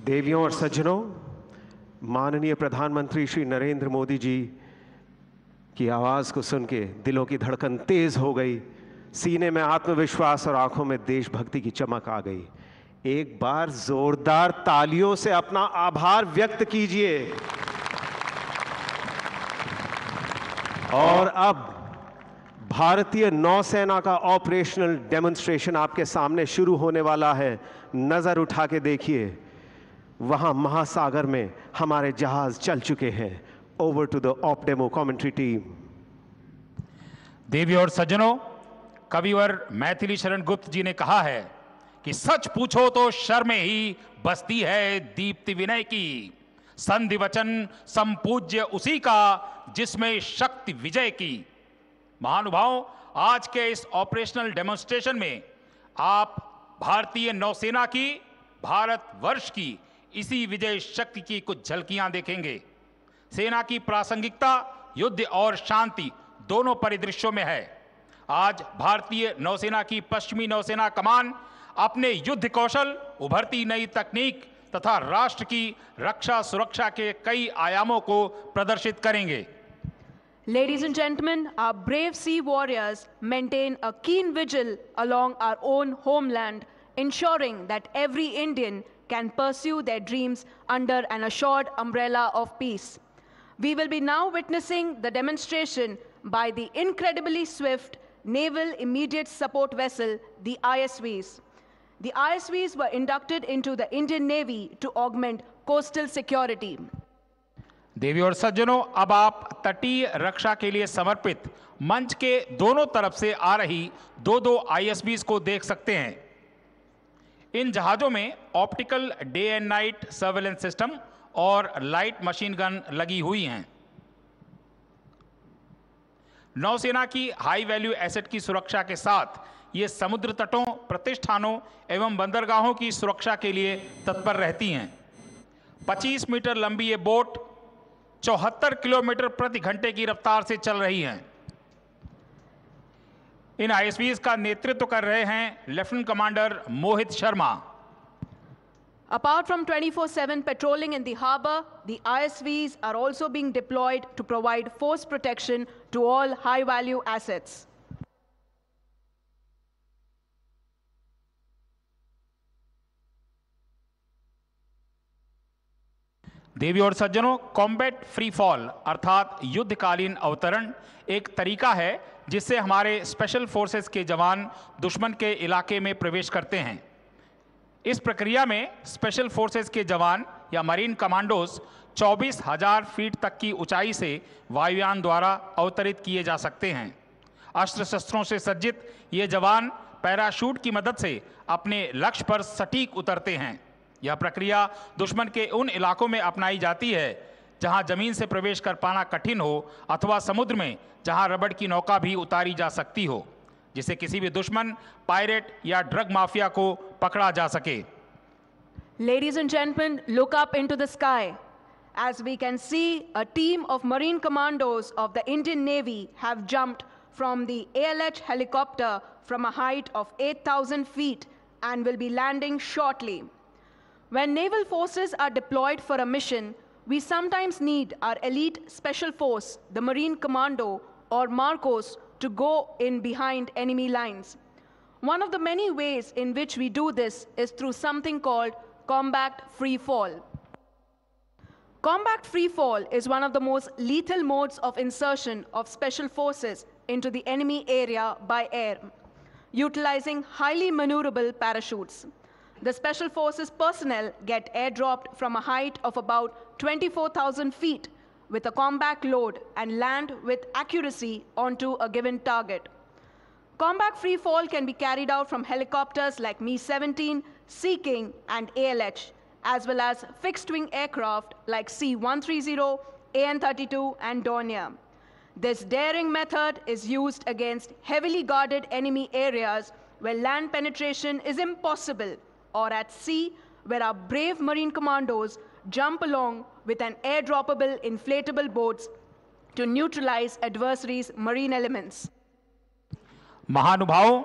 देवियों और सज्जनों, माननीय प्रधानमंत्री श्री नरेंद्र मोदी जी की आवाज को सुन के दिलों की धड़कन तेज हो गई, सीने में आत्मविश्वास और आंखों में देशभक्ति की चमक आ गई। एक बार जोरदार तालियों से अपना आभार व्यक्त कीजिए। और अब भारतीय नौसेना का ऑपरेशनल डेमोन्स्ट्रेशन आपके सामने शुरू होने वाला है। नजर उठा के देखिए, वहां महासागर में हमारे जहाज चल चुके हैं। Over to the op demo commentary team. देवी और सज्जनों, कविवर मैथिली शरण गुप्त जी ने कहा है कि सच पूछो तो शर्म ही बसती है दीप्ति विनय की। संधि वचन संपूज्य उसी का जिसमें शक्ति विजय की। महानुभावों, आज के इस ऑपरेशनल डेमोन्स्ट्रेशन में आप भारतीय नौसेना की, भारतवर्ष की इसी विजय शक्ति की कुछ झलकियां देखेंगे। सेना की प्रासंगिकता युद्ध और शांति दोनों परिदृश्यों में है। आज भारतीय नौसेना की पश्चिमी नौसेना कमान अपने युद्ध कौशल, उभरती नई तकनीक तथा राष्ट्र की रक्षा सुरक्षा के कई आयामों को प्रदर्शित करेंगे। Ladies and gentlemen, our brave sea warriors maintain a keen vigil along our own homeland, ensuring that every Indian can pursue their dreams under an assured umbrella of peace. We will be now witnessing the demonstration by the incredibly swift Naval Immediate Support Vessel, the ISVs. The ISVs were inducted into the Indian Navy to augment coastal security. देवी और सज्जनों, अब आप तटीय रक्षा के लिए समर्पित मंच के दोनों तरफ से आ रही दो आईएसबीज को देख सकते हैं। इन जहाजों में optical day and night surveillance system और लाइट मशीन गन लगी हुई हैं। नौसेना की हाई वैल्यू एसेट की सुरक्षा के साथ ये समुद्र तटों, प्रतिष्ठानों एवं बंदरगाहों की सुरक्षा के लिए तत्पर रहती हैं। 25 मीटर लंबी ये बोट 74 किलोमीटर प्रति घंटे की रफ्तार से चल रही हैं। इन आईएसवीज का नेतृत्व कर रहे हैं lieutenant commander Mohit Sharma. Apart from 24/7 patrolling in the harbor, the ISVs are also being deployed to provide force protection to all high-value assets. देवी और सज्जनों, कॉम्बैट फ्री फॉल अर्थात युद्धकालीन अवतरण एक तरीका है जिससे हमारे स्पेशल फोर्सेस के जवान दुश्मन के इलाके में प्रवेश करते हैं। इस प्रक्रिया में स्पेशल फोर्सेस के जवान या मरीन कमांडोज 24,000 फीट तक की ऊंचाई से वायुयान द्वारा अवतरित किए जा सकते हैं। अस्त्र शस्त्रों से सज्जित ये जवान पैराशूट की मदद से अपने लक्ष्य पर सटीक उतरते हैं। यह प्रक्रिया दुश्मन के उन इलाकों में अपनाई जाती है जहां जमीन से प्रवेश कर पाना कठिन हो अथवा समुद्र में जहां रबड़ की नौका भी उतारी जा सकती हो, जिससे किसी भी दुश्मन, पायरेट या ड्रग माफिया को पकड़ा जा सके। Ladies and gentlemen, look up into the sky. As we can see, a team of Marine Commandos of the Indian Navy have jumped from the ALH helicopter from a height of 8,000 feet and will be landing shortly. When naval forces are deployed for a mission, we sometimes need our elite special force, the Marine Commando or Marcos, to go in behind enemy lines. One of the many ways in which we do this is through something called combat free fall. Combat free fall is one of the most lethal modes of insertion of special forces into the enemy area by air, utilizing highly maneuverable parachutes. The Special Forces personnel get airdropped from a height of about 24,000 feet with a combat load and land with accuracy onto a given target. Combat free fall can be carried out from helicopters like Mi-17, Sea King, and ALH, as well as fixed-wing aircraft like C-130, AN-32, and Dornier. This daring method is used against heavily guarded enemy areas where land penetration is impossible, or at sea, where our brave Marine Commandos jump along with an airdroppable inflatable boats to neutralize adversaries' marine elements. महानुभावों,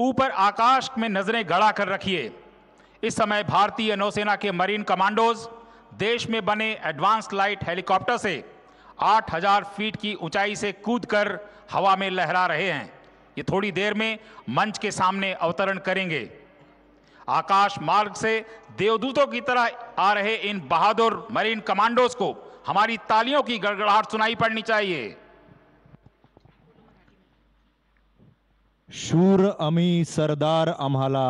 ऊपर आकाश में नजरें गड़ा कर रखिए। इस समय भारतीय नौसेना के मरीन कमांडोज देश में बने एडवांस्ड लाइट हेलीकॉप्टर से 8000 फीट की ऊंचाई से कूदकर हवा में लहरा रहे हैं। ये थोड़ी देर में मंच के सामने अवतरण करेंगे। आकाश मार्ग से देवदूतों की तरह आ रहे इन बहादुर मरीन कमांडोज को हमारी तालियों की गड़गड़ाहट सुनाई पड़नी चाहिए। शूर अमी सरदार आम्हाला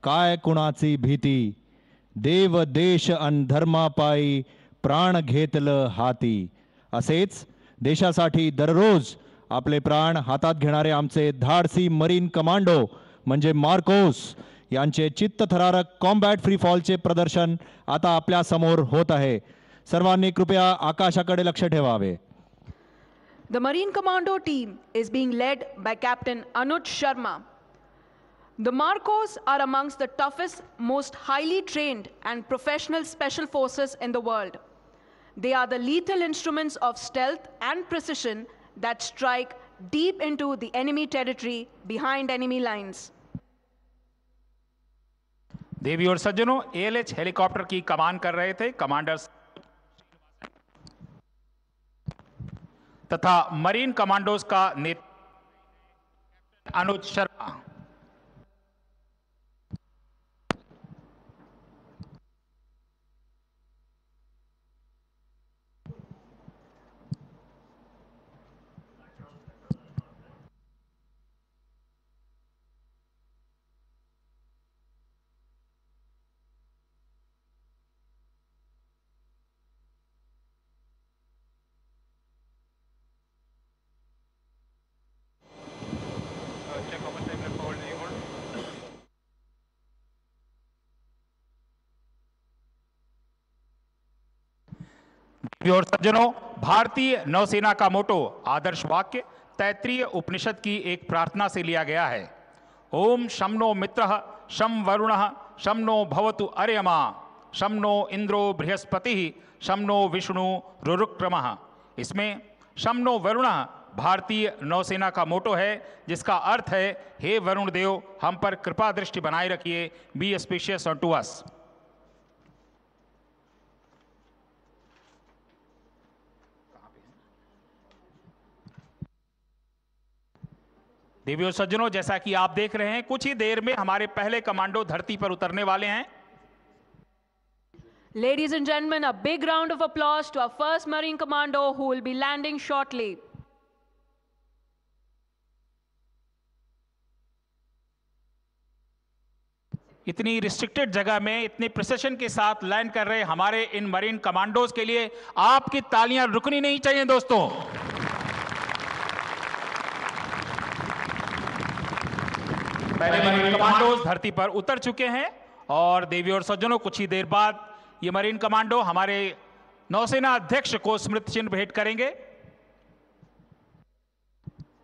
काय कुणाची भीती, देव देश अन धर्मापायी प्राण घेतलं हाती। असेच देशासाठी दररोज आपले प्राण हातात घेणारे आमचे धाडसी मरीन कमांडो म्हणजे मार्कोस यांचे चित्तथरारक कॉम्बॅट फ्री फॉलचे प्रदर्शन आता आपल्या समोर होत आहे। सर्वांनी कृपया आकाशाकडे लक्ष ठेवावे। The Marine Commando team is being led by Captain Anuj Sharma. The Marcos are amongst the toughest, most highly trained and professional special forces in the world. They are the lethal instruments of stealth and precision that strike deep into the enemy territory behind enemy lines. देवी और सज्जनों, ALH helicopter की कमान कर रहे थे commander तथा marine commandos का नेता अनुज शर्मा। और सज्जनों, भारतीय नौसेना का मोटो आदर्श वाक्य तैत्रीय उपनिषद की एक प्रार्थना से लिया गया है। ओम शम नो मित्रः शम वरुणः शम नो भवतु अर्यमा शम नो इंद्रो बृहस्पतिः शम नो विष्णु रुरुक्रमः। इसमें शम नो वरुणः भारतीय नौसेना का मोटो है, जिसका अर्थ है हे वरुण देव, हम पर कृपा दृष्टि बनाए रखिए। Be spacious on to us. देवी और सज्जनों, जैसा कि आप देख रहे हैं, कुछ ही देर में हमारे पहले कमांडो धरती पर उतरने वाले हैं। Ladies and gentlemen, a big round of applause to our first Marine Commando who will be landing shortly. इतनी रिस्ट्रिक्टेड जगह में इतने प्रिसिशन के साथ लैंड कर रहे हमारे इन मरीन कमांडोज के लिए आपकी तालियां रुकनी नहीं चाहिए दोस्तों। पहले मरीन कमांडोज धरती पर उतर चुके हैं और देवी और सज्जनों, कुछ ही देर बाद ये मरीन कमांडो हमारे नौसेना अध्यक्ष को स्मृति चिन्ह भेंट करेंगे।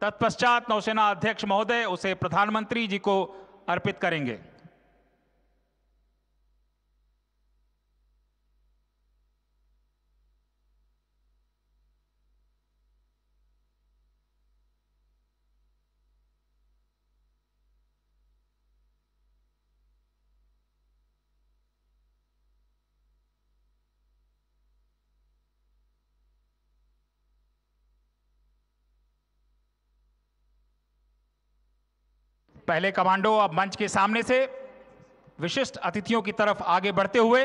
तत्पश्चात नौसेना अध्यक्ष महोदय उसे प्रधानमंत्री जी को अर्पित करेंगे। पहले कमांडो अब मंच के सामने से विशिष्ट अतिथियों की तरफ आगे बढ़ते हुए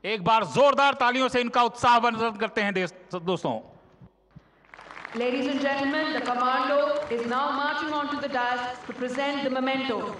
एक बार जोरदार तालियों से इनका उत्साह वर्धन करते हैं दोस्तों। Ladies and gentlemen, the commando is now marching onto the dais to present the memento.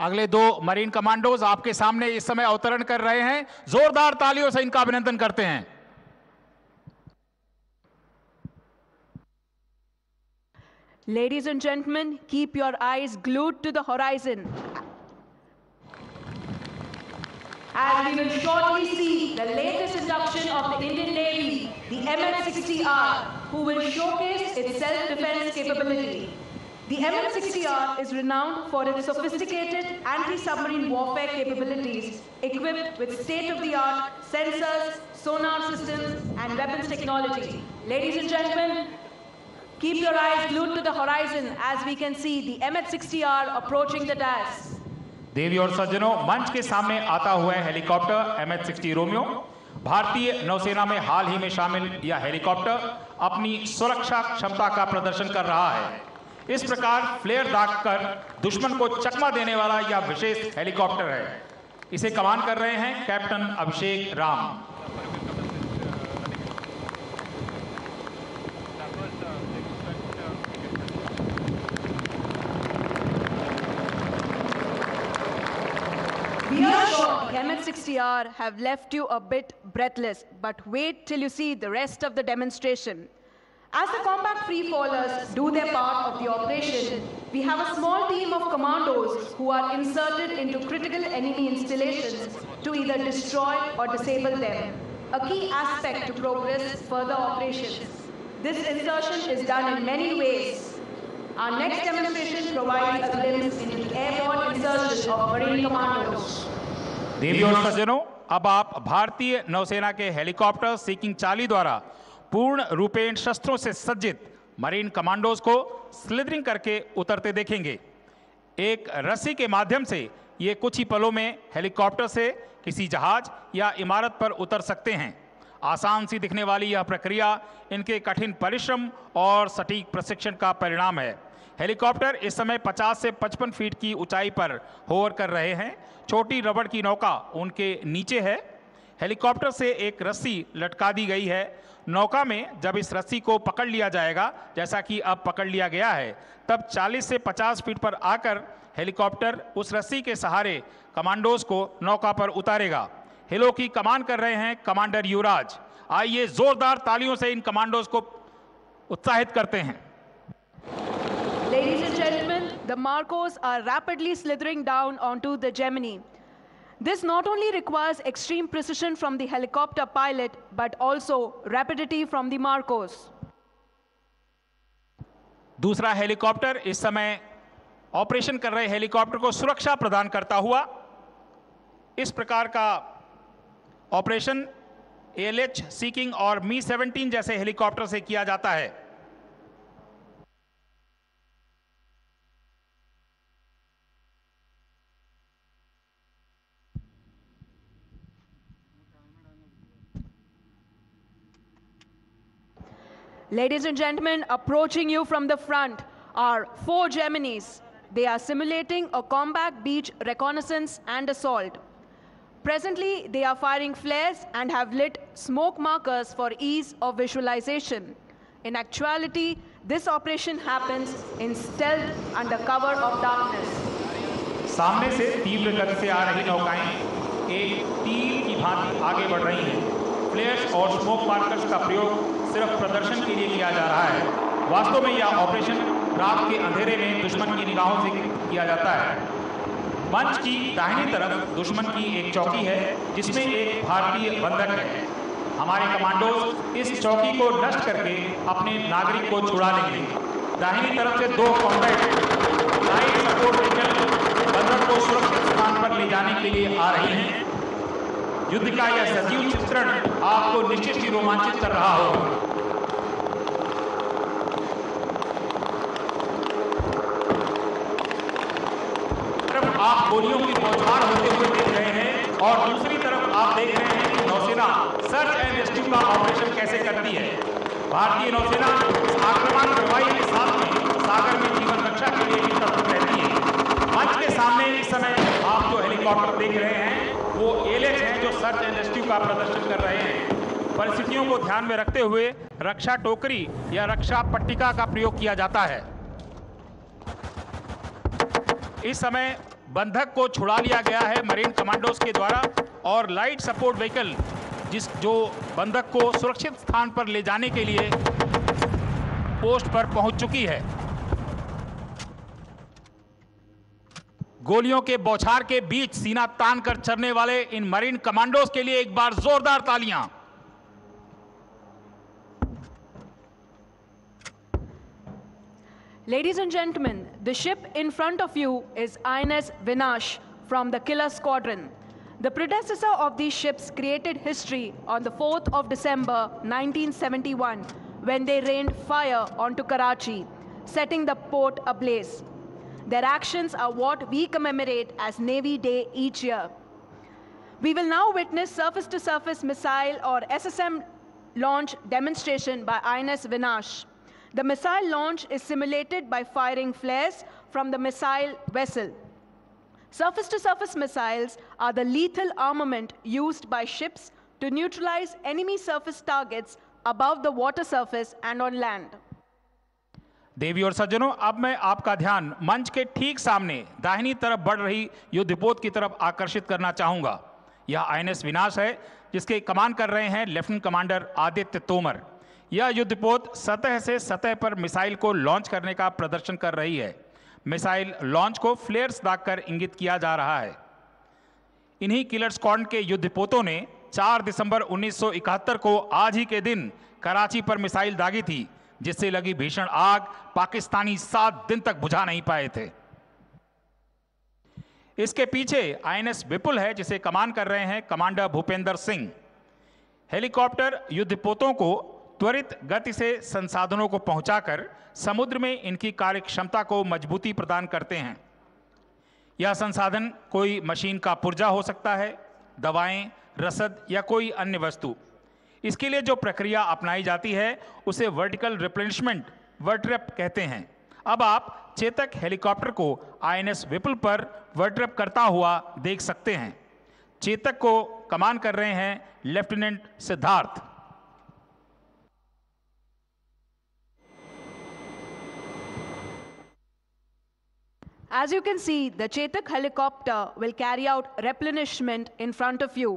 अगले 2 मरीन कमांडोज आपके सामने इस समय अवतरण कर रहे हैं। जोरदार तालियों से इनका अभिनंदन करते हैं। Ladies and gentlemen, keep your eyes glued to the horizon, as we will shortly see the latest induction of the Indian Navy, the MH-60R, who will showcase its self-defense capability. The MH-60R is renowned for its sophisticated anti-submarine warfare capabilities, equipped with state-of-the-art sensors, sonar systems, and weapons technology. Ladies and gentlemen, keep your eyes glued to the horizon as we can see the MH-60R approaching the dais. देवी और सज्जनों, मंच के सामने आता हुआ है helicopter MH-60 Romeo. भारतीय नौसेना में हाल ही में शामिल यह हेलीकॉप्टर अपनी सुरक्षा क्षमता का प्रदर्शन कर रहा है। इस प्रकार फ्लेयर दागकर दुश्मन को चकमा देने वाला यह विशेष हेलीकॉप्टर है। इसे कमान कर रहे हैं captain Abhishek Ram. We are sure the MH-60R have left you a bit breathless, but wait till you see the rest of the demonstration. As the combat free-fallers do their part of the operation, we have a small team of commandos who are inserted into critical enemy installations to either destroy or disable them, a key aspect to progress further operations. This insertion is done in many ways. Our next demonstration provides a glimpse into the airborne insertion of Marine commandos. देवी और सज्जनों, अब आप भारतीय नौसेना के helicopter seeking 40 द्वारा पूर्ण रूपेण शस्त्रों से सज्जित मरीन कमांडोज को स्लिदरिंग करके उतरते देखेंगे। एक रस्सी के माध्यम से ये कुछ ही पलों में हेलीकॉप्टर से किसी जहाज या इमारत पर उतर सकते हैं। आसान सी दिखने वाली यह प्रक्रिया इनके कठिन परिश्रम और सटीक प्रशिक्षण का परिणाम है। हेलीकॉप्टर इस समय 50 से 55 फीट की ऊंचाई पर होवर कर रहे हैं। छोटी रबड़ की नौका उनके नीचे है। हेलीकॉप्टर से एक रस्सी लटका दी गई है। नौका में जब इस रस्सी को पकड़ लिया जाएगा, जैसा कि अब पकड़ लिया गया है, तब 40 से 50 फीट पर आकर हेलीकॉप्टर उस रस्सी के सहारे कमांडोज को नौका पर उतारेगा। हेलो की कमान कर रहे हैं कमांडर युवराज। आइए जोरदार तालियों से इन कमांडोज को उत्साहित करते हैं। Ladies and gentlemen, the Marcos are rapidly slithering down onto the Gemini. This not only requires extreme precision from the helicopter pilot, but also rapidity from the Marcos. दूसरा हेलीकॉप्टर इस समय ऑपरेशन कर रहे helicopter को सुरक्षा प्रदान करता हुआ इस प्रकार का ऑपरेशन ALH सीकिंग और Mi-17 जैसे हेलीकॉप्टर से किया जाता है। Ladies and gentlemen, approaching you from the front are 4 Geminis. They are simulating a combat beach reconnaissance and assault. Presently, they are firing flares and have lit smoke markers for ease of visualization. In actuality, this operation happens in stealth under cover of darkness. सामने से तीव्र गति से आ रही नौकाएं एक तीर की भांति आगे बढ़ रही हैं। फ्लेयर्स और स्मोक मार्कर्स का प्रयोग सिर्फ प्रदर्शन के लिए किया जा रहा है। वास्तव में यह ऑपरेशन रात के अंधेरे में दुश्मन की निगाहों से किया जाता है। मंच की दाहिनी तरफ दुश्मन की एक चौकी है जिसमें एक भारतीय बंधक है। हमारे कमांडोज इस चौकी को नष्ट करके अपने नागरिक को छुड़ा लेंगे। दाहिनी तरफ से 2 कॉम्बैट लाइट सपोर्ट व्हीकल बंधक को सुरक्षित स्थान पर ले जाने के लिए आ रही हैं। युद्ध का यह सजीव चित्रण आपको निश्चित ही रोमांचित कर रहा होगा। तरफ आप गोलियों की बौछार होते हुए देख रहे हैं और दूसरी तरफ आप देख रहे हैं कि नौसेना सर्च एंड रेस्क्यू का ऑपरेशन कैसे करती है। भारतीय नौसेना आक्रमण कार्रवाई के साथ में सागर में जीवन रक्षा के लिए भी तत्पर रहती है। मंच के सामने इस समय आप जो हेलीकॉप्टर देख रहे हैं वो ALH हैं जो सर्च एंड रेस्क्यू का प्रदर्शन कर रहे हैं। परिस्थितियों को ध्यान में रखते हुए रक्षा टोकरी या रक्षा पट्टिका का प्रयोग किया जाता है। इस समय बंधक को छुड़ा लिया गया है मरीन कमांडोज के द्वारा और लाइट सपोर्ट व्हीकल जो बंधक को सुरक्षित स्थान पर ले जाने के लिए पोस्ट पर पहुंच चुकी है। गोलियों के बौछार के बीच सीना तान कर चलने वाले इन मरीन कमांडोज के लिए एक बार जोरदार तालियां। Ladies and gentlemen, the ship in front of you is INS Vinash from the Killer Squadron. The predecessor of these ships created history on the 4th of December 1971 when they rained fire onto Karachi, setting the port ablaze. Their actions are what we commemorate as Navy Day each year. We will now witness surface-to-surface missile or SSM launch demonstration by INS Vinash. The missile launch is simulated by firing flares from the missile vessel. Surface-to-surface missiles are the lethal armament used by ships to neutralize enemy surface targets above the water surface and on land. देवी और सज्जनों, अब मैं आपका ध्यान मंच के ठीक सामने दाहिनी तरफ बढ़ रही युद्धपोत की तरफ आकर्षित करना चाहूंगा। यह आईएनएस विनाश है, जिसके कमान कर रहे हैं लेफ्टिनेंट कमांडर आदित्य तोमर। यह युद्धपोत सतह से सतह पर मिसाइल को लॉन्च करने का प्रदर्शन कर रही है। मिसाइल लॉन्च को फ्लेयर्स दागकर इंगित किया जा रहा है। इन्हीं किलर स्क्वाड्रन के युद्धपोतों ने 4 दिसंबर 1971 को आज ही के दिन कराची पर मिसाइल दागी थी, जिससे लगी भीषण आग पाकिस्तानी 7 दिन तक बुझा नहीं पाए थे। इसके पीछे आईएनएस विपुल है, जिसे कमान कर रहे हैं कमांडर भूपेंद्र सिंह। हेलीकॉप्टर युद्धपोतों को त्वरित गति से संसाधनों को पहुंचाकर समुद्र में इनकी कार्य क्षमता को मजबूती प्रदान करते हैं। यह संसाधन कोई मशीन का पुर्जा हो सकता है, दवाएं, रसद या कोई अन्य वस्तु। इसके लिए जो प्रक्रिया अपनाई जाती है उसे वर्टिकल रिप्लेनिशमेंट वर्ट्रैप कहते हैं। अब आप चेतक हेलीकॉप्टर को आईएनएस विपुल पर वर्ट्रैप करता हुआ देख सकते हैं। चेतक को कमान कर रहे हैं lieutenant Siddharth. As you can see, the Chetak helicopter will carry out replenishment in front of you.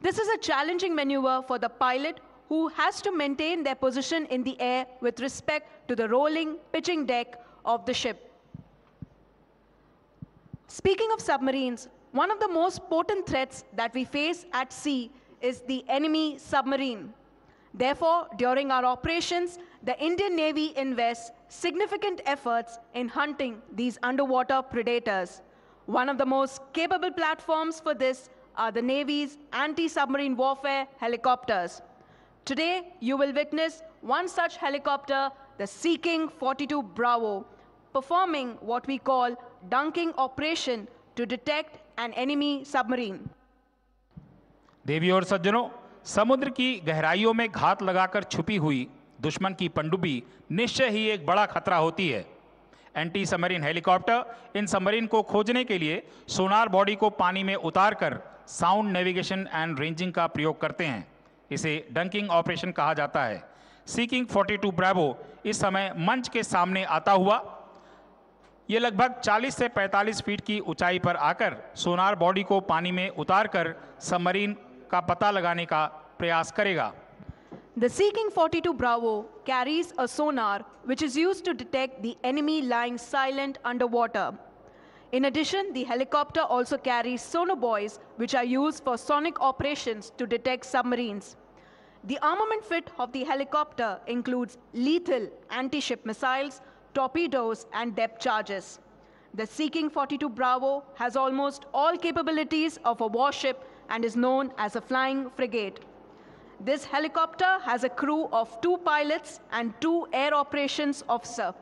This is a challenging maneuver for the pilot, who has to maintain their position in the air with respect to the rolling, pitching deck of the ship. Speaking of submarines, one of the most potent threats that we face at sea is the enemy submarine. Therefore, during our operations, the Indian Navy invests significant efforts in hunting these underwater predators. One of the most capable platforms for this are the Navy's anti-submarine warfare helicopters. Today, you will witness one such helicopter, the Sea King 42 Bravo, performing what we call dunking operation to detect an enemy submarine. देवी और सज्जनों, समुद्र की गहराइयों में घात लगाकर छुपी हुई दुश्मन की पनडुब्बी निश्चय ही एक बड़ा खतरा होती है। एंटी सबमरीन हेलीकॉप्टर इन सबमरीन को खोजने के लिए सोनार बॉडी को पानी में उतारकर साउंड नेविगेशन एंड रेंजिंग का प्रयोग करते हैं। इसे डंकिंग ऑपरेशन कहा जाता है। सी किंग 42 ब्रावो इस समय मंच के सामने आता हुआ ये लगभग 40 से 45 फीट की ऊंचाई पर आकर सोनार बॉडी को पानी में उतारकर सबमरीन का पता लगाने का प्रयास करेगा। The Sea King 42 Bravo carries a sonar which is used to detect the enemy lying silent underwater. In addition, the helicopter also carries sonobuoys which are used for sonic operations to detect submarines. The armament fit of the helicopter includes lethal anti-ship missiles, torpedoes, and depth charges. The Sea King 42 Bravo has almost all capabilities of a warship and is known as a flying frigate. This helicopter has a crew of 2 pilots and 2 air operations officer.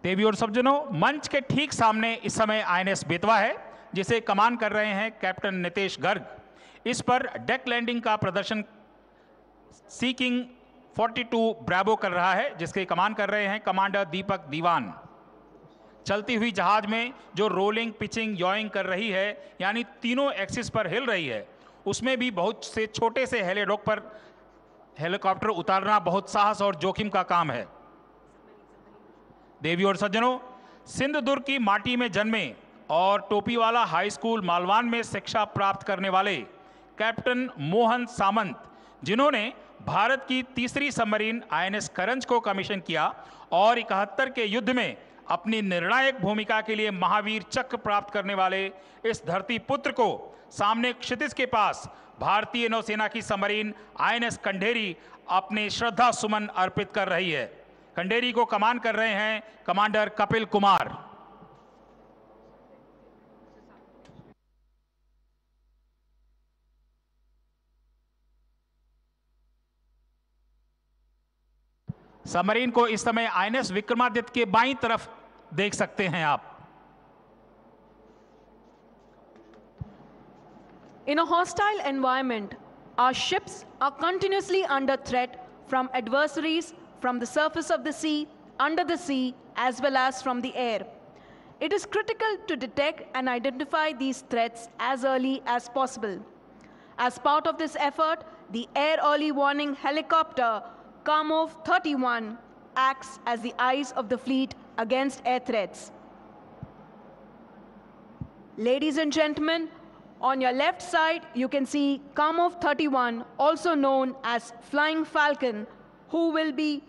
देवी और सज्जनों, मंच के ठीक सामने इस समय INS Betwa है, जिसे कमान कर रहे हैं कैप्टन नितेश गर्ग। इस पर डेक लैंडिंग का प्रदर्शन सी किंग 42 ब्रावो कर रहा है, जिसके कमान कर रहे हैं कमांडर दीपक दीवान। चलती हुई जहाज में जो रोलिंग, पिचिंग, यॉइंग कर रही है, यानी तीनों एक्सिस पर हिल रही है, उसमें भी बहुत से छोटे से हेलीडॉक पर हेलीकॉप्टर उतारना बहुत साहस और जोखिम का काम है। देवी और सज्जनों, सिंधुदुर्ग की माटी में जन्मे और टोपीवाला हाई स्कूल मालवान में शिक्षा प्राप्त करने वाले कैप्टन मोहन सामंत, जिन्होंने भारत की तीसरी सबमरीन INS करंज को कमीशन किया और 71 के युद्ध में अपनी निर्णायक भूमिका के लिए महावीर चक्र प्राप्त करने वाले इस धरती पुत्र को सामने क्षितिज के पास भारतीय नौसेना की सबमरीन INS खंडेरी अपने श्रद्धा सुमन अर्पित कर रही है। खंडेरी को कमान कर रहे हैं कमांडर कपिल कुमार। सबमरीन को इस समय INS विक्रमादित्य के बाईं तरफ देख सकते हैं आप। In a hostile environment, our ships are continuously under threat from adversaries from the surface of the sea, under the sea, as well as from the air. It is critical to detect and identify these threats as early as possible. As part of this effort, the Air Early Warning Helicopter Kamov 31 acts as the eyes of the fleet against air threats. Ladies and gentlemen, on your left side, you can see Kamov 31, also known as Flying Falcon, who will be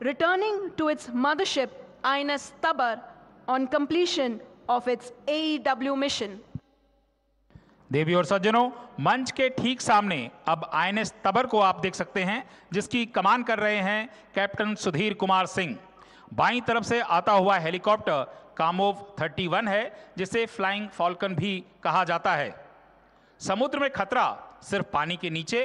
returning to its mothership, INS Tabar, on completion of its AEW mission. देवी और सज्जनों, मंच के ठीक सामने अब INS तबर को आप देख सकते हैं, जिसकी कमान कर रहे हैं कैप्टन सुधीर कुमार सिंह। बाईं तरफ से आता हुआ हेलीकॉप्टर कामोव 31 है, जिसे फ्लाइंग फॉल्कन भी कहा जाता है। समुद्र में खतरा सिर्फ पानी के नीचे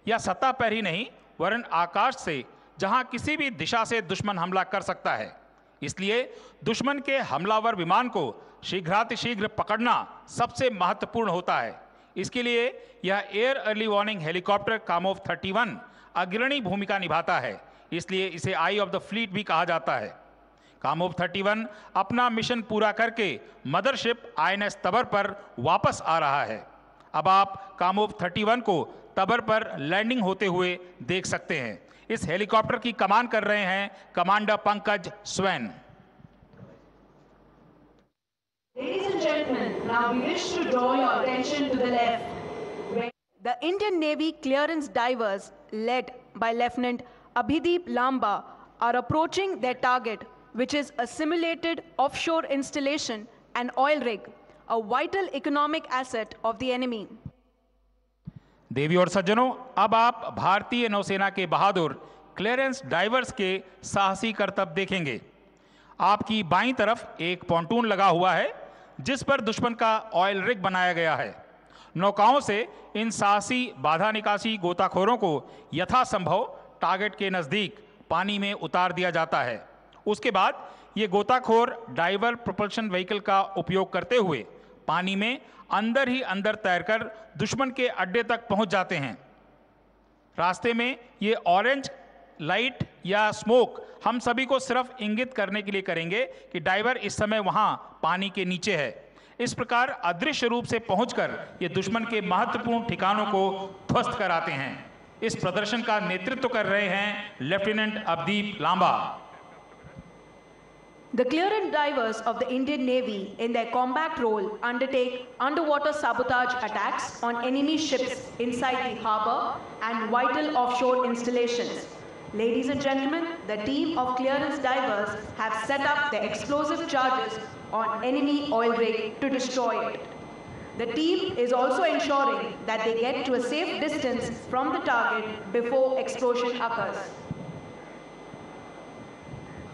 या सतह पर ही नहीं, वरन आकाश से, जहां किसी भी दिशा से दुश्मन हमला कर सकता है। इसलिए दुश्मन के हमलावर विमान को शीघ्रातिशीघ्र पकड़ना सबसे महत्वपूर्ण होता है। इसके लिए यह air early warning helicopter Kamov 31 अग्रणी भूमिका निभाता है, इसलिए इसे आई ऑफ द फ्लीट भी कहा जाता है। कामोव 31 अपना मिशन पूरा करके मदरशिप INS तबर पर वापस आ रहा है। अब आप कामोव 31 को तबर पर लैंडिंग होते हुए देख सकते हैं। इस हेलीकॉप्टर की कमान कर रहे हैं commander Pankaj swan. Ladies and gentlemen, now we wish to draw your attention to the left, where the Indian Navy clearance divers, led by Lieutenant Abhideep Lamba, are approaching their target, which is a simulated offshore installation and oil rig, a vital economic asset of the enemy. देवी और सज्जनों, अब आप भारतीय नौसेना के बहादुर clearance diverse के साहसी करतब देखेंगे। आपकी बाईं तरफ एक पॉन्टून लगा हुआ है, जिस पर दुश्मन का ऑयल रिग बनाया गया है। नौकाओं से इन साहसी बाधा निकासी गोताखोरों को यथासंभव टारगेट के नजदीक पानी में उतार दिया जाता है। उसके बाद ये गोताखोर डाइवर प्रोपल्शन व्हीकल का उपयोग करते हुए पानी में अंदर ही अंदर तैरकर दुश्मन के अड्डे तक पहुंच जाते हैं। रास्ते में ये ऑरेंज लाइट या स्मोक हम सभी को सिर्फ इंगित करने के लिए करेंगे कि डाइवर इस समय वहां पानी के नीचे है। इस प्रकार अदृश्य रूप से पहुंचकर ये दुश्मन के महत्वपूर्ण ठिकानों को ध्वस्त कराते हैं। इस प्रदर्शन का नेतृत्व कर रहे हैं lieutenant Abdeep Lamba. The clearance divers of the Indian Navy, in their combat role, undertake underwater sabotage attacks on enemy ships inside the harbor and vital offshore installations. Ladies and gentlemen, the team of clearance divers have set up the explosive charges on enemy oil rig to destroy it. The team is also ensuring that they get to a safe distance from the target before explosion occurs.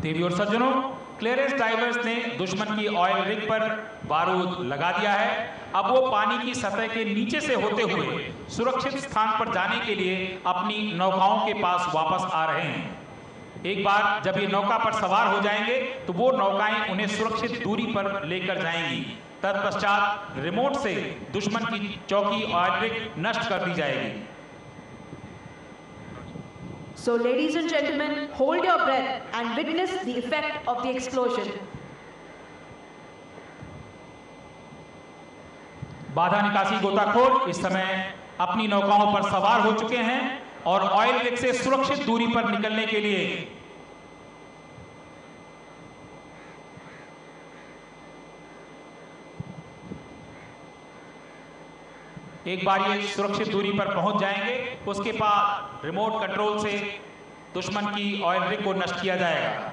देवी और सज्जनों, clearance diverse ने दुश्मन की oil rig पर बारूद लगा दिया है। अब वो पानी की सतह के नीचे से होते हुए सुरक्षित स्थान पर जाने के लिए अपनी नौकाओं के पास वापस आ रहे हैं। एक बार जब ये नौका पर सवार हो जाएंगे तो वो नौकाएं उन्हें सुरक्षित दूरी पर लेकर जाएंगी। तत्पश्चात रिमोट से दुश्मन की चौकी ऑयल रिग नष्ट कर दी जाएगी। So, ladies and gentlemen, hold your breath and witness the effect of the explosion. बाधा निकासी गोताखोर इस समय अपनी नौकाओं पर सवार हो चुके हैं और ऑयल रिग से सुरक्षित दूरी पर निकलने के लिए एक बार ये सुरक्षित दूरी पर पहुंच जाएंगे, उसके बाद रिमोट कंट्रोल से दुश्मन की ऑयल रिग को नष्ट किया जाएगा।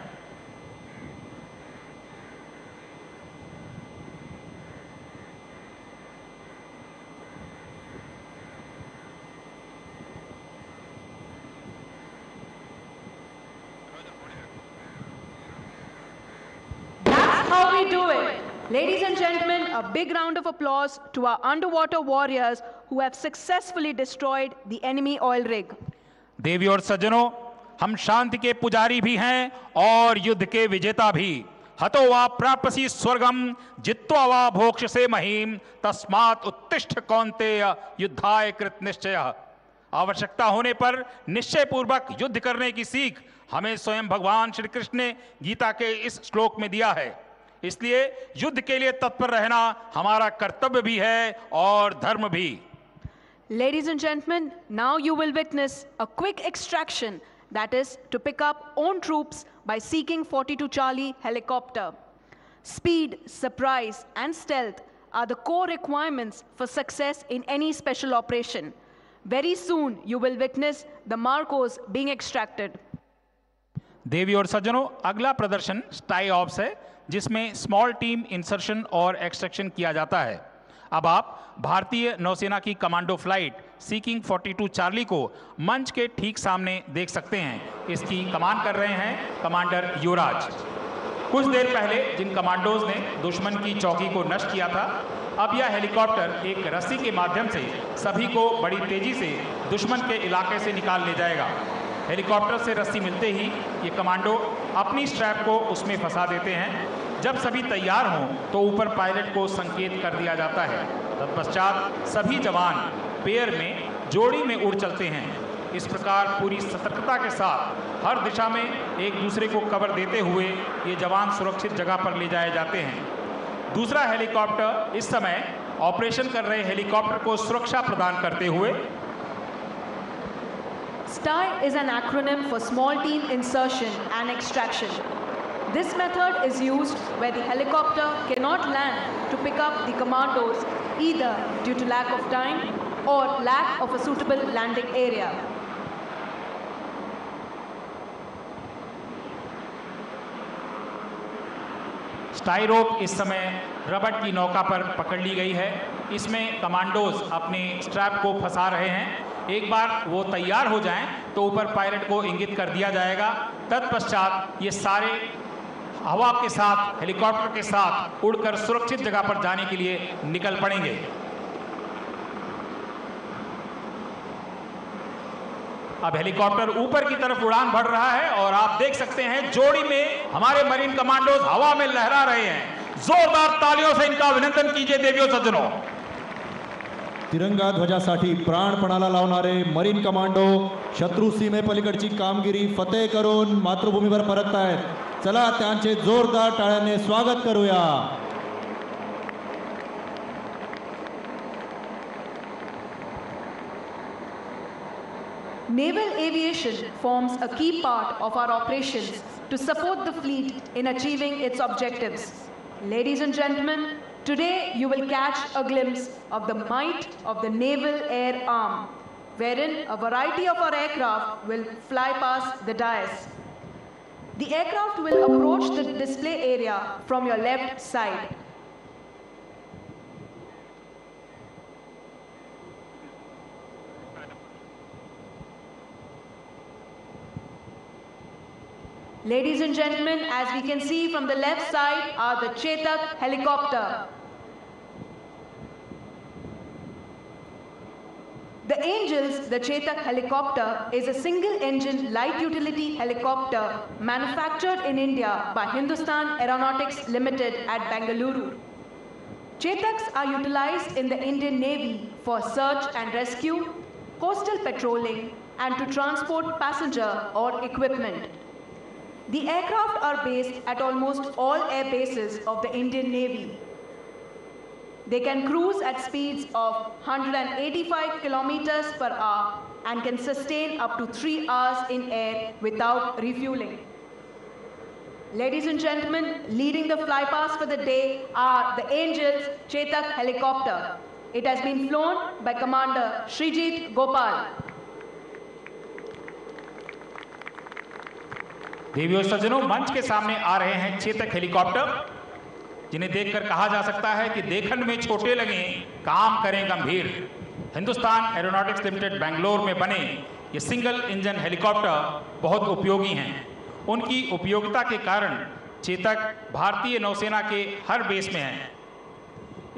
How we do it. Ladies and gentlemen, a big round of applause to our underwater warriors who have successfully destroyed the enemy oil rig. देवी और सज्जनों, हम शांति के पुजारी भी हैं और युद्ध के विजेता भी। हतो वा प्रापसि स्वर्गम जित्वा वा भोक्ष से महीम तस्मात् उत्तिष्ठ कौन्तेय युद्धाय कृत निश्चयः। आवश्यकता होने पर निश्चय पूर्वक युद्ध करने की सीख हमें स्वयं भगवान श्री कृष्ण ने गीता के इस श्लोक में दिया है। इसलिए युद्ध के लिए तत्पर रहना हमारा कर्तव्य भी है और धर्म भी। Ladies and gentlemen, now you will witness a quick extraction, that is to pick up own troops by seeking 42 Charlie helicopter. Speed, surprise and stealth are the core requirements for success in any special operation. Very soon you will witness the Marcos being extracted. देवी और सज्जनों, अगला प्रदर्शन स्टाई ops है, जिसमें small team insertion और extraction किया जाता है। अब आप भारतीय नौसेना की कमांडो फ्लाइट सीकिंग 42 चार्ली को मंच के ठीक सामने देख सकते हैं। इसकी कमान कर रहे हैं कमांडर युवराज। कुछ देर पहले जिन कमांडोज ने दुश्मन की चौकी को नष्ट किया था, अब यह हेलीकॉप्टर एक रस्सी के माध्यम से सभी को बड़ी तेजी से दुश्मन के इलाके से निकाल ले जाएगा। हेलीकॉप्टर से रस्सी मिलते ही ये कमांडो अपनी स्ट्रैप को उसमें फंसा देते हैं। जब सभी तैयार हों तो ऊपर पायलट को संकेत कर दिया जाता है। तत्पश्चात सभी जवान पेयर में जोड़ी में उड़ चलते हैं। इस प्रकार पूरी सतर्कता के साथ हर दिशा में एक दूसरे को कवर देते हुए ये जवान सुरक्षित जगह पर ले जाए जाते हैं। दूसरा हेलीकॉप्टर इस समय ऑपरेशन कर रहे हेलीकॉप्टर को सुरक्षा प्रदान करते हुए STI is an acronym for Small Team Insertion and Extraction. This method is used where the helicopter cannot land to pick up the commandos either due to lack of time or lack of a suitable landing area. स्टाई रोप इस समय रबड़ की नौका पर पकड़ ली गई है। इसमें कमांडोज अपने स्ट्रैप को फंसा रहे हैं। एक बार वो तैयार हो जाएं तो ऊपर पायलट को इंगित कर दिया जाएगा। तत्पश्चात ये सारे हवा के साथ, हेलीकॉप्टर के साथ उड़कर सुरक्षित जगह पर जाने के लिए निकल पड़ेंगे। अब हेलीकॉप्टर ऊपर की तरफ उड़ान भर रहा है और आप देख सकते हैं जोड़ी में हमारे मरीन कमांडोज हवा में लहरा रहे हैं। जोरदार तालियों से इनका अभिनंदन कीजिए देवियों सज्जनों। तिरंगा ध्वजासाठी प्राणपणाला लावणारे मरीन कमांडो शत्रू सीमेपलीकडची कामगिरी फतेह करून मातृभूमीवर परततायत। चला त्यांचे जोरदार टाळ्यांनी स्वागत करूया। Naval aviation forms a key part of our operations to support the fleet in achieving its objectives. Ladies and gentlemen, today you will catch a glimpse of the might of the Naval Air Arm, wherein a variety of our aircraft will fly past the dais. The aircraft will approach the display area from your left side. Ladies and gentlemen, as we can see from the left side are the Chetak helicopter. The Angels, the Chetak helicopter, is a single-engine light utility helicopter manufactured in India by Hindustan Aeronautics Limited at Bengaluru. Chetaks are utilized in the Indian Navy for search and rescue, coastal patrolling, and to transport passenger or equipment. The aircraft are based at almost all air bases of the Indian Navy. They can cruise at speeds of 185 kilometers per hour and can sustain up to 3 hours in air without refueling. Ladies and gentlemen, leading the flypast for the day are the Angels Chetak helicopter. It has been flown by Commander Srijit Gopal. देवी और सज्जनों, मंच के सामने आ रहे हैं Chetak helicopter, जिन्हें देखकर कहा जा सकता है कि देखन में छोटे लगे, काम करें गंभीर। हिंदुस्तान एरोनॉटिक्स लिमिटेड बेंगलोर में बने ये सिंगल इंजन हेलीकॉप्टर बहुत उपयोगी हैं। उनकी उपयोगिता के कारण चेतक भारतीय नौसेना के हर बेस में हैं।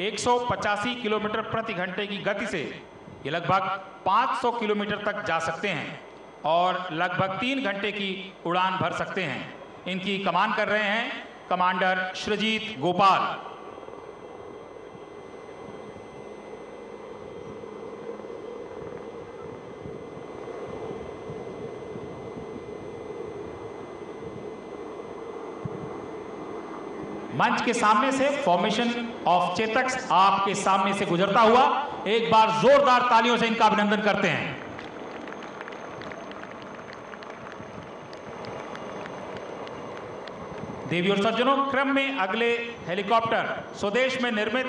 185 किलोमीटर प्रति घंटे की गति से ये लगभग 500 किलोमीटर तक जा सकते हैं और लगभग 3 घंटे की उड़ान भर सकते हैं। इनकी कमान कर रहे हैं कमांडर सृजीत गोपाल। मंच के सामने से फॉर्मेशन ऑफ चेतक आपके सामने से गुजरता हुआ एक बार जोरदार तालियों से इनका अभिनंदन करते हैं। देवी और सज्जनों, क्रम में अगले हेलीकॉप्टर स्वदेश में निर्मित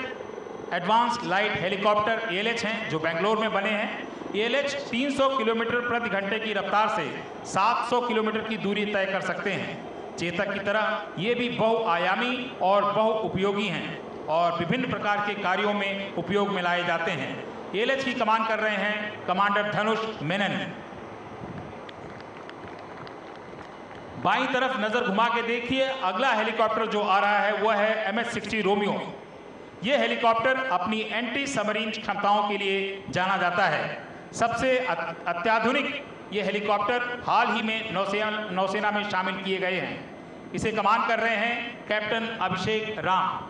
एडवांस लाइट हेलीकॉप्टर ALH हैं, जो बेंगलोर में बने हैं। ALH 300 किलोमीटर प्रति घंटे की रफ्तार से 700 किलोमीटर की दूरी तय कर सकते हैं। चेतक की तरह ये भी बहुआयामी और बहुउपयोगी हैं और विभिन्न प्रकार के कार्यों में उपयोग में लाए जाते हैं। ALH की कमान कर रहे हैं कमांडर धनुष मेनन। बाईं तरफ नजर घुमा के देखिए, अगला हेलीकॉप्टर जो आ रहा है वह है MH-60 रोमियो। यह हेलीकॉप्टर अपनी एंटी सबमरीन क्षमताओं के लिए जाना जाता है। सबसे अत्याधुनिक ये हेलीकॉप्टर हाल ही में नौसेना में शामिल किए गए हैं। इसे कमान कर रहे हैं captain Abhishek Ram.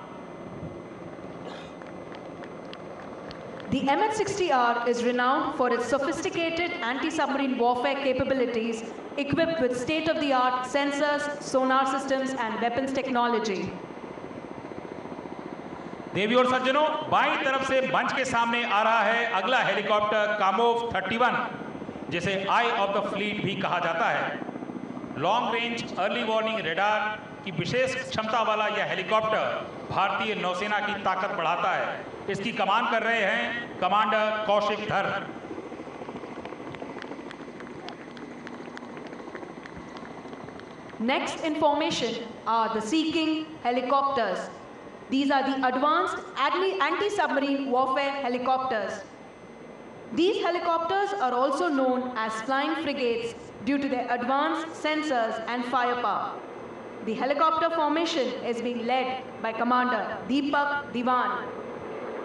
The MH-60R is renowned for its sophisticated anti-submarine warfare capabilities equipped with state-of-the-art sensors, sonar systems and weapons technology. देवी और सज्जनों, बाईं तरफ से मंच के सामने आ रहा है अगला हेलीकॉप्टर कामोव 31, जिसे आई ऑफ द फ्लीट भी कहा जाता है। Long range early warning radar की विशेष क्षमता वाला यह हेलीकॉप्टर भारतीय नौसेना की ताकत बढ़ाता है। इसकी कमान कर रहे हैं कमांडर कौशिक धर। Next in formation are the Sea King helicopters. These are the advanced anti-submarine warfare helicopters. These helicopters are also known as flying frigates due to their advanced sensors and firepower. The helicopter formation is being led by Commander Deepak Diwan.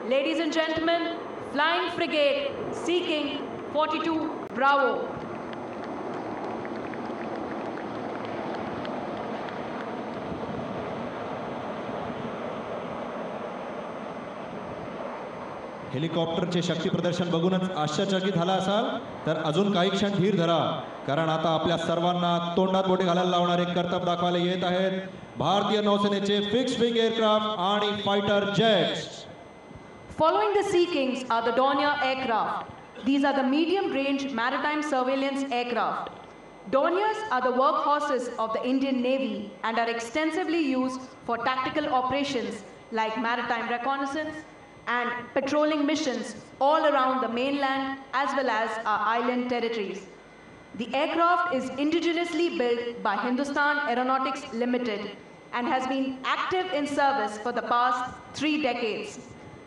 Ladies and gentlemen, Flying Frigate Sea King 42 Bravo. हेलिकॉप्टरचे शक्ती प्रदर्शन बघूनच आश्चर्यचकित झाला असाल तर अजून काही क्षण धीर धरा, कारण आता आपल्या सर्वांना तोंडात बोटे घालायला लावणारे करतब दाखवायला येत आहेत भारतीय नौसेनेचे फिक्स्ड विंग एअरक्राफ्ट आणि fighter jets. Following the Sea Kings are the Dornier aircraft. These are the medium-range maritime surveillance aircraft. Dorniers are the workhorses of the Indian Navy and are extensively used for tactical operations like maritime reconnaissance and patrolling missions all around the mainland as well as our island territories. The aircraft is indigenously built by Hindustan Aeronautics Limited and has been active in service for the past 3 decades.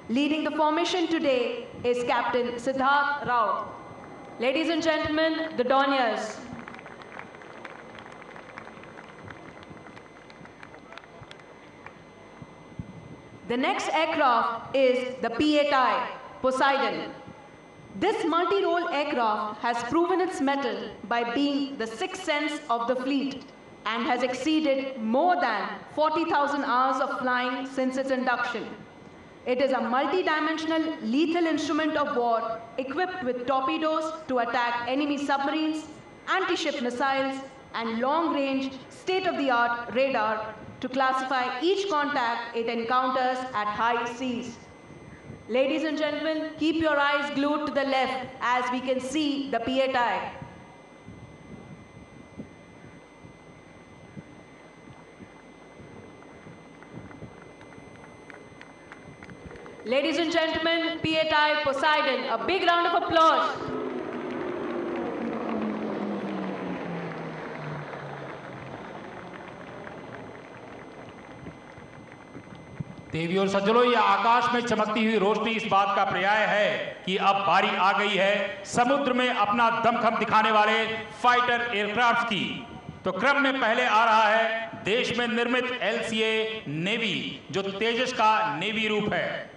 Leading the formation today is Captain Siddharth Rao. Ladies and gentlemen, the Dorniers. The next aircraft is the P-8I, Poseidon. This multi-role aircraft has proven its mettle by being the sixth sense of the fleet and has exceeded more than 40,000 hours of flying since its induction. It is a multi-dimensional lethal instrument of war equipped with torpedoes to attack enemy submarines, anti-ship missiles, and long-range, state-of-the-art radar to classify each contact it encounters at high seas. Ladies and gentlemen, keep your eyes glued to the left as we can see the P-8I. Ladies and gentlemen, PATI Poseidon, a big round of applause. देवी और सज्जनों, यह आकाश में चमकती हुई रोशनी इस बात का पर्याय है कि अब बारी आ गई है समुद्र में अपना दमखम दिखाने वाले फाइटर एयरक्राफ्ट की। तो क्रम में पहले आ रहा है देश में निर्मित LCA नेवी, जो तेजस का नेवी रूप है।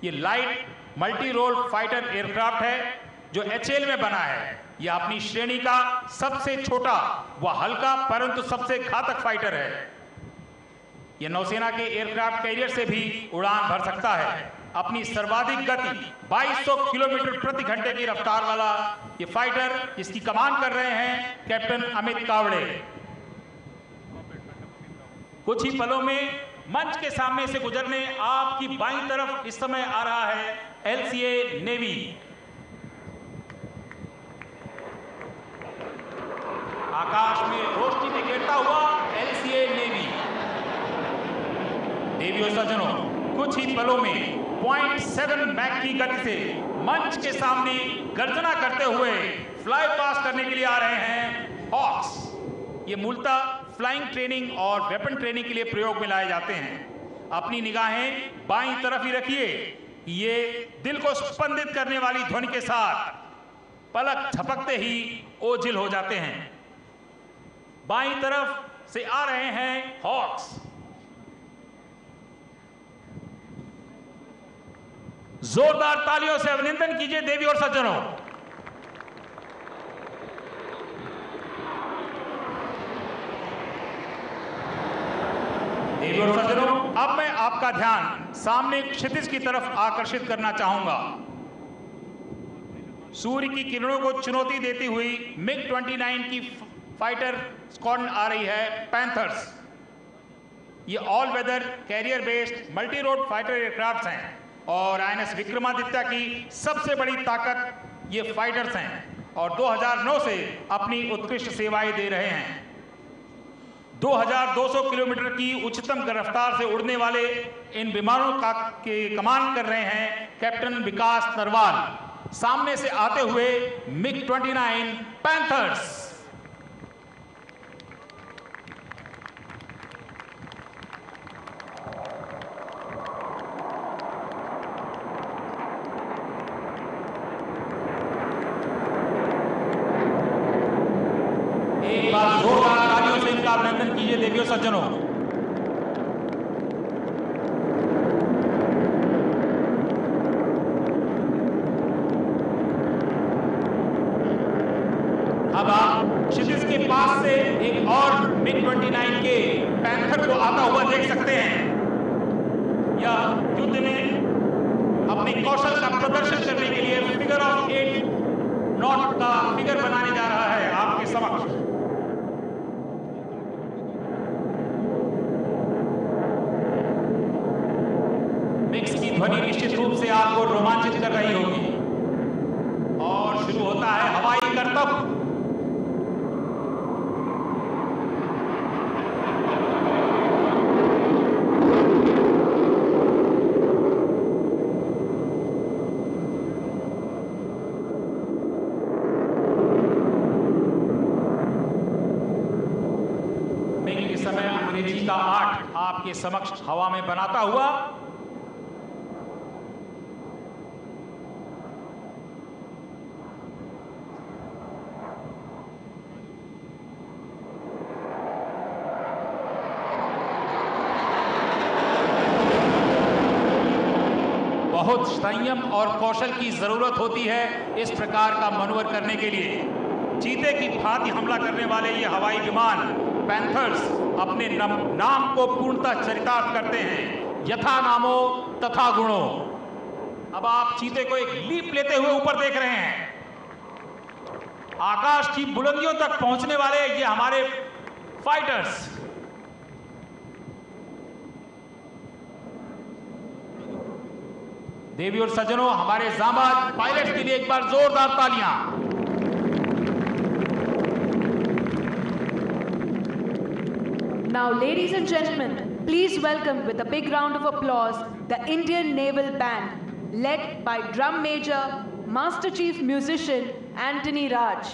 ये light multi role fighter aircraft है जो HAL में बना है। यह अपनी श्रेणी का सबसे छोटा व हल्का परंतु सबसे घातक फाइटर है। यह नौसेना के एयरक्राफ्ट कैरियर से भी उड़ान भर सकता है। अपनी सर्वाधिक गति 2200 किलोमीटर प्रति घंटे की रफ्तार वाला ये फाइटर, जिसकी कमान कर रहे हैं कैप्टन अमित कावड़े। कुछ ही पलों में मंच के सामने से गुजरने आपकी बाईं तरफ इस समय आ रहा है LCA नेवी। आकाश में रोशनी बिखेरता हुआ LCA नेवी। देवी और सज्जनों, कुछ ही पलों में 0.7 मैक की गति से मंच के सामने गर्जना करते हुए फ्लाई पास करने के लिए आ रहे हैं हॉक्स। ये मूलतः फ्लाइंग ट्रेनिंग और वेपन ट्रेनिंग के लिए प्रयोग में लाए जाते हैं। अपनी निगाहें बाईं तरफ ही रखिए। ये दिल को स्पंदित करने वाली ध्वनि के साथ पलक झपकते ही ओझिल हो जाते हैं। बाईं तरफ से आ रहे हैं हॉक्स। जोरदार तालियों से अभिनंदन कीजिए देवी और सज्जनों। देवी और सज्जनों, अब मैं आपका ध्यान सामने क्षितिज की तरफ आकर्षित करना चाहूंगा। सूर्य की किरणों को चुनौती देती हुई MiG-29 की फाइटर स्क्वाड्रन आ रही है पैंथर्स। ये all weather carrier based multi role fighter aircraft हैं और INS विक्रमादित्य की सबसे बड़ी ताकत ये फाइटर्स हैं और 2009 से अपनी उत्कृष्ट सेवाएं दे रहे हैं। 2200 किलोमीटर की उच्चतम रफ्तार से उड़ने वाले इन विमानों के कमान कर रहे हैं कैप्टन विकास नरवाल। सामने से आते हुए MiG-29 पैंथर्स। एक बार जोरदार तालियों से इनका अभिनंदन कीजिए देवी और सज्जनों। अब आप क्षितिज के पास से एक और MiG-29 के पैंथर को आता हुआ देख सकते हैं। यह युद्ध में अपने कौशल का प्रदर्शन करने के लिए फिगर ऑफ 8 नॉट का फिगर बनाने जा रहा है आपके समक्ष। मिक्स की ध्वनि निश्चित रूप से आपको रोमांचित कर रही होगी और शुरू होता है हवाई करतब। मिग के समय अंग्रेजी का 8 आपके समक्ष हवा में बनाता हुआ बहुत संयम और कौशल की जरूरत होती है इस प्रकार का मनोवर करने के लिए। चीते की भांति हमला करने वाले ये हवाई विमान पैंथर्स अपने नाम को पूर्णतः चरितार्थ करते हैं, यथा नामो तथा गुणो। अब आप चीते को एक लीप लेते हुए ऊपर देख रहे हैं। आकाश की बुलंदियों तक पहुंचने वाले ये हमारे फाइटर्स। देवी और सज्जनों, हमारे जांबाज पायलट्स के लिए एक बार जोरदार तालियां। Now, ladies and gentlemen, Please welcome with a big round of applause the Indian Naval Band, led by Drum Major, Master Chief Musician Anthony Raj.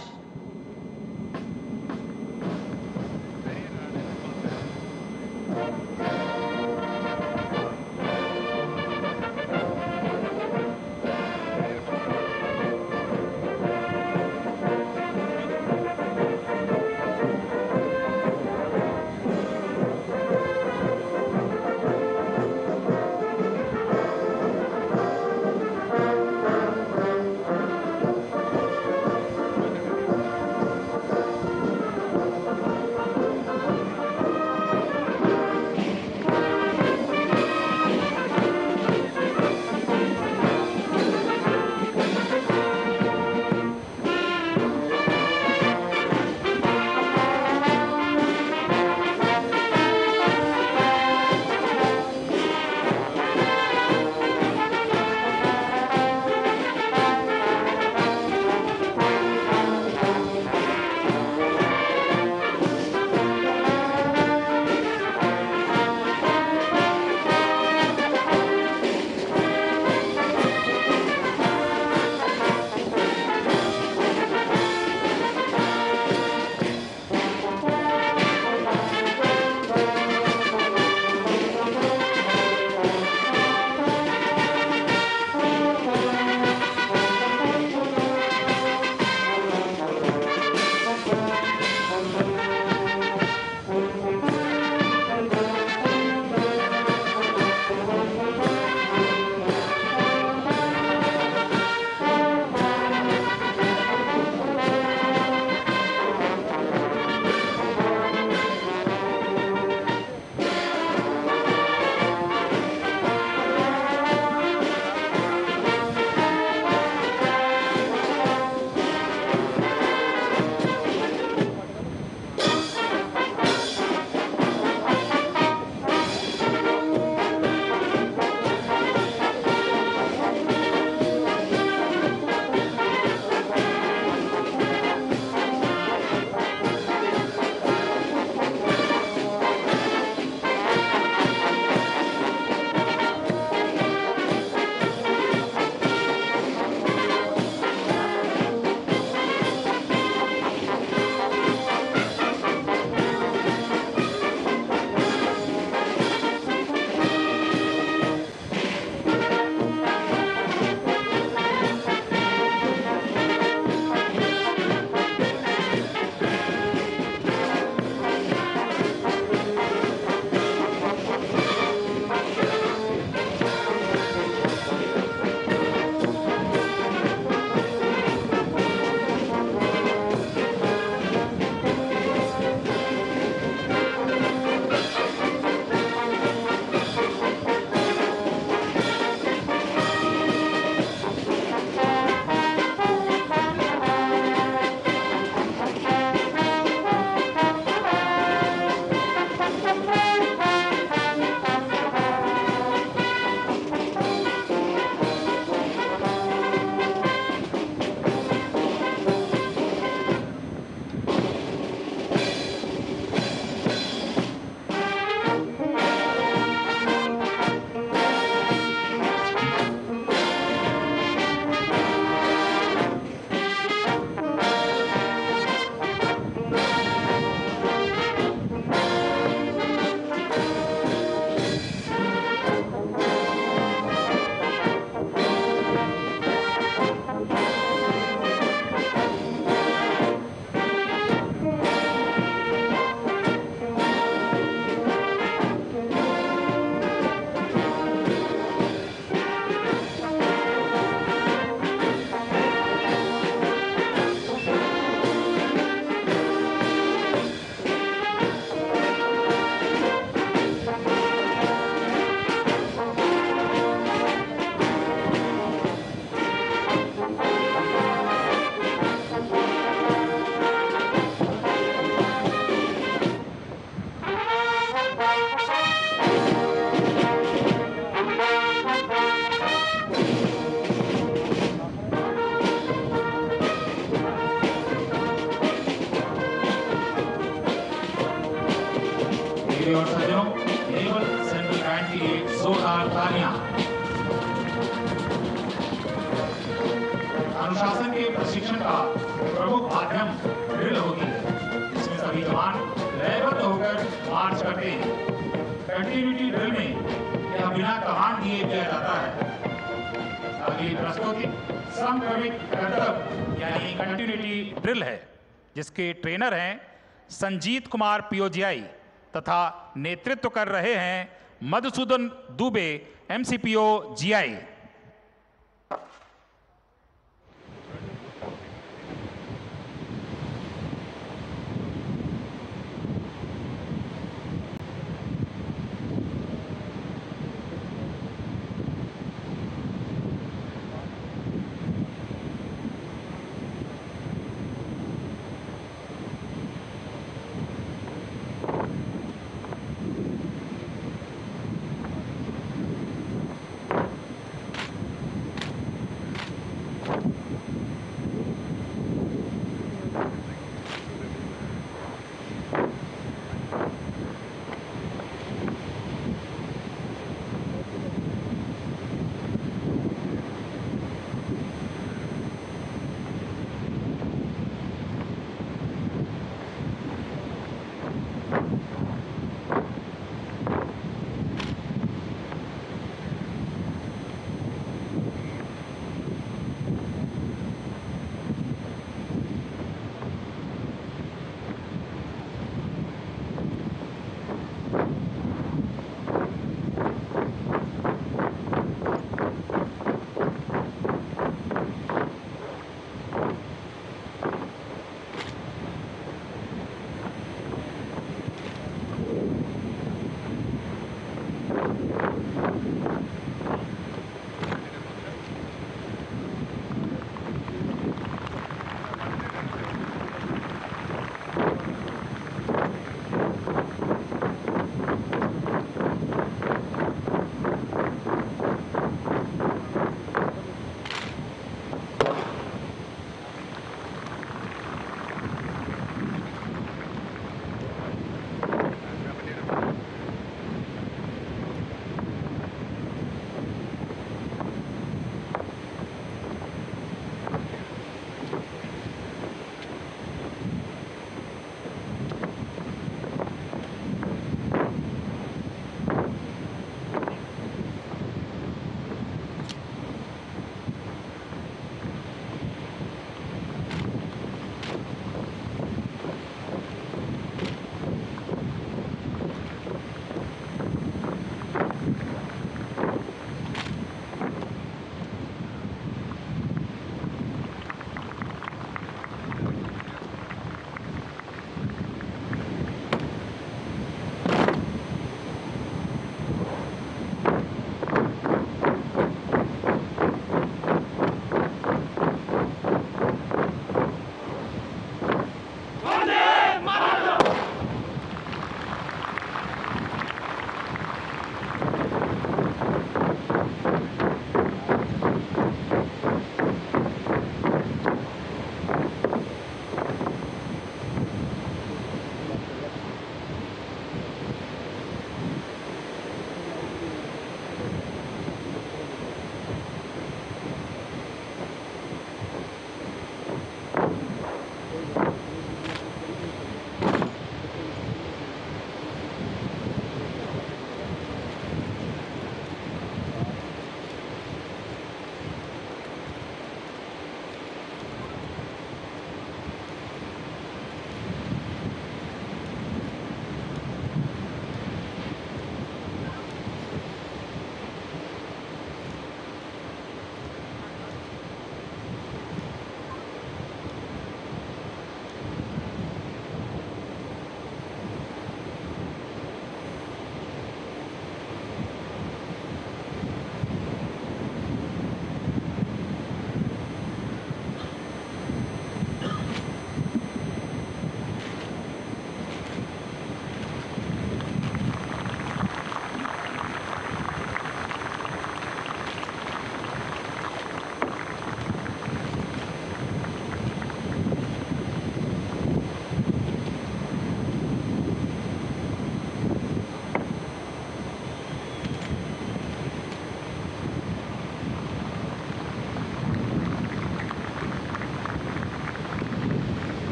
तालियां। अनुशासन के प्रशिक्षण का प्रमुख माध्यम ड्रिल होती है, जिसमें सभी जवान लयबद्ध होकर मार्च करते हैं। कंटिन्यूटी ड्रिल में यह बिना कमांड दिए किया जाता है। अगली प्रस्तुति समक्रमिक करतब यानी कंटिन्यूटी ड्रिल है, जिसके ट्रेनर हैं संजीत कुमार पीओजीआई तथा नेतृत्व कर रहे हैं Madhusudan Dubey MCPO GI.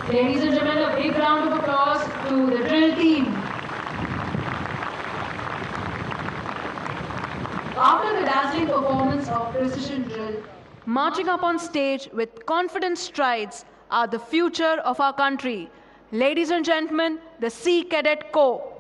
Ladies and gentlemen, a big round of applause to the drill team. After the dazzling performance of precision drill, marching up on stage with confident strides are the future of our country. Ladies and gentlemen, the Sea Cadet Corps.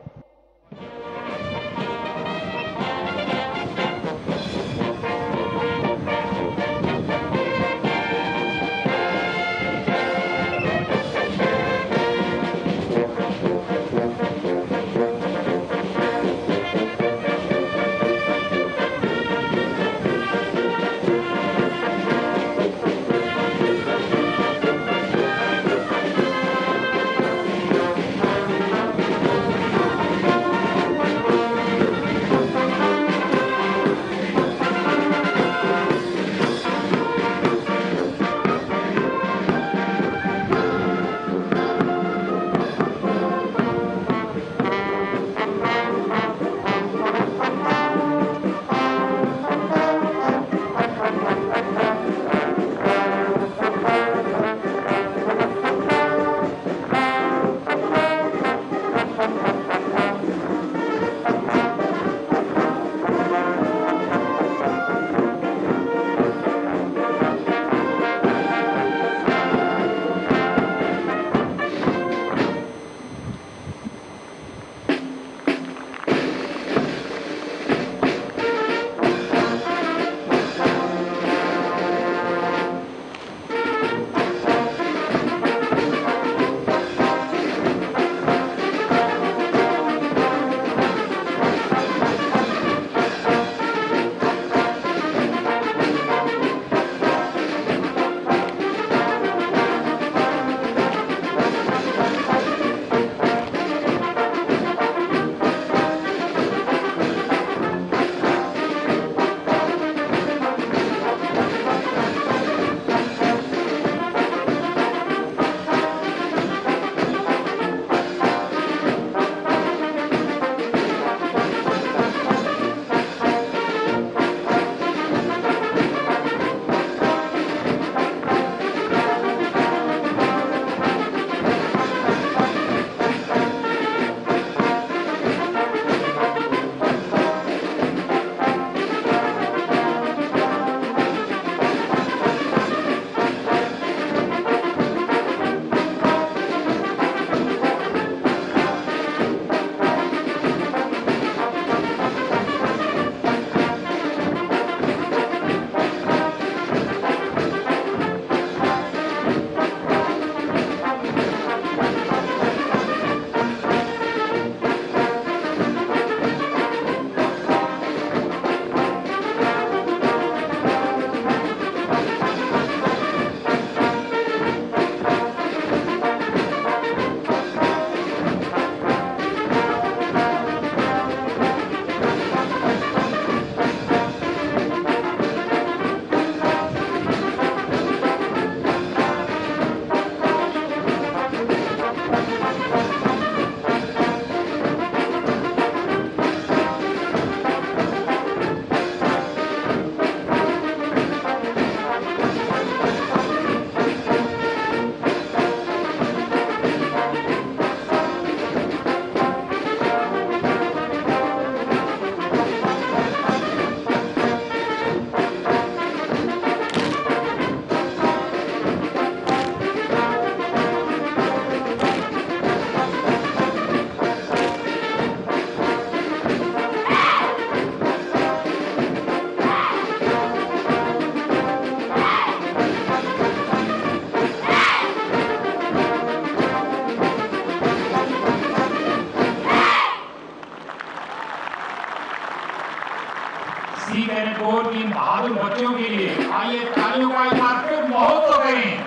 Sea cadet corps की इन बहादुर बच्चों के लिए आइए तालियों का एक बार फिर महोत्सव करें।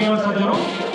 और सज्जनों,